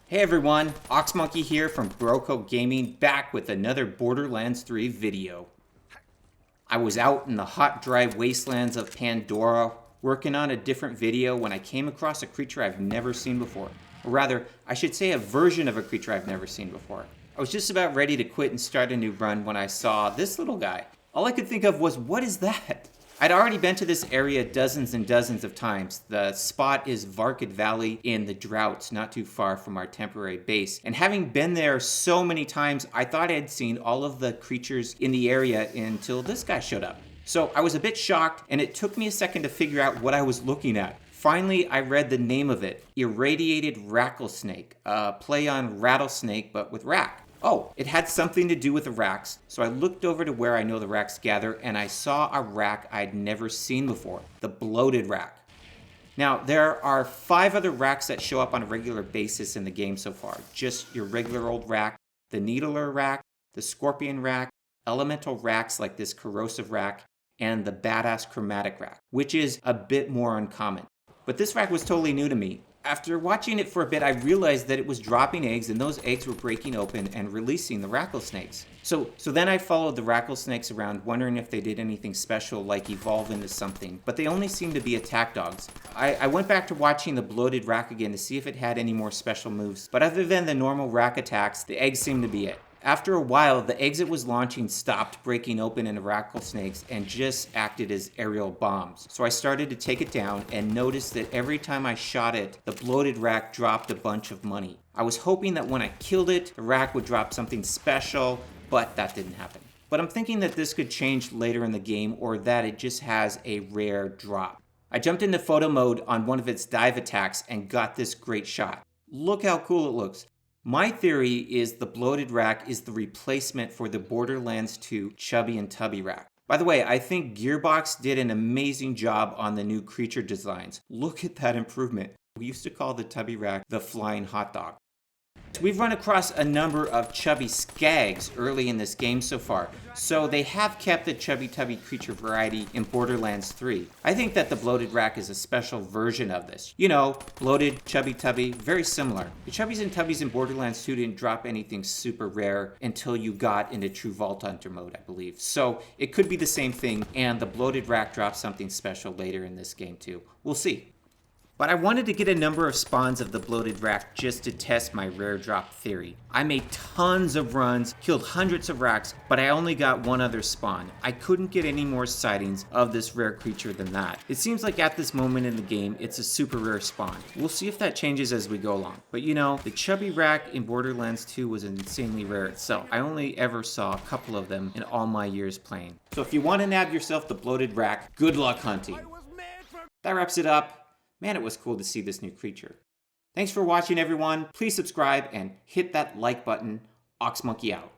Hey everyone, Oxmonkey here from Broco Gaming, back with another Borderlands 3 video. I was out in the hot, dry wastelands of Pandora working on a different video when I came across a creature I've never seen before. Or rather, I should say a version of a creature I've never seen before. I was just about ready to quit and start a new run when I saw this little guy. All I could think of was, what is that? I'd already been to this area dozens and dozens of times. The spot is Varkid Valley in the Droughts, not too far from our temporary base. And having been there so many times, I thought I had seen all of the creatures in the area until this guy showed up. So I was a bit shocked, and it took me a second to figure out what I was looking at. Finally, I read the name of it, Irradiated Rattlesnake, a play on rattlesnake but with rakk. Oh, it had something to do with the rakks, so I looked over to where I know the rakks gather and I saw a rakk I'd never seen before, the Bloated Rakk. Now, there are 5 other rakks that show up on a regular basis in the game so far. Just your regular old rakk, the Needler Rakk, the Scorpion Rakk, elemental rakks like this Corrosive Rakk, and the Badass Chromatic Rakk, which is a bit more uncommon. But this rakk was totally new to me. After watching it for a bit, I realized that it was dropping eggs, and those eggs were breaking open and releasing the rattlesnakes. So then I followed the rattlesnakes around, wondering if they did anything special like evolve into something, but they only seemed to be attack dogs. I went back to watching the Bloated Rakk again to see if it had any more special moves, but other than the normal rakk attacks, the eggs seemed to be it. After a while, the eggs it was launching stopped breaking open into rattlesnakes and just acted as aerial bombs. So I started to take it down and noticed that every time I shot it, the Bloated Rakk dropped a bunch of money. I was hoping that when I killed it, the rakk would drop something special, but that didn't happen. But I'm thinking that this could change later in the game, or that it just has a rare drop. I jumped into photo mode on one of its dive attacks and got this great shot. Look how cool it looks. My theory is the Bloated Rakk is the replacement for the Borderlands 2 Chubby and Tubby Rakk. By the way, I think Gearbox did an amazing job on the new creature designs. Look at that improvement. We used to call the Tubby Rakk the Flying Hot Dog. We've run across a number of chubby skags early in this game so far, so they have kept the chubby tubby creature variety in Borderlands 3. I think that the Bloated Rakk is a special version of this. You know, bloated, chubby tubby, very similar. The chubbies and tubbies in Borderlands 2 didn't drop anything super rare until you got into True Vault Hunter mode, I believe. So it could be the same thing, and the Bloated Rakk drops something special later in this game too. We'll see. But I wanted to get a number of spawns of the Bloated Rakk just to test my rare drop theory. I made tons of runs, killed hundreds of rakks, but I only got one other spawn. I couldn't get any more sightings of this rare creature than that. It seems like at this moment in the game, it's a super rare spawn. We'll see if that changes as we go along. But you know, the chubby rakk in Borderlands 2 was insanely rare itself. I only ever saw a couple of them in all my years playing. So if you want to nab yourself the Bloated Rakk, good luck hunting. That wraps it up. Man, it was cool to see this new creature. Thanks for watching, everyone. Please subscribe and hit that like button. Oxmonkey out.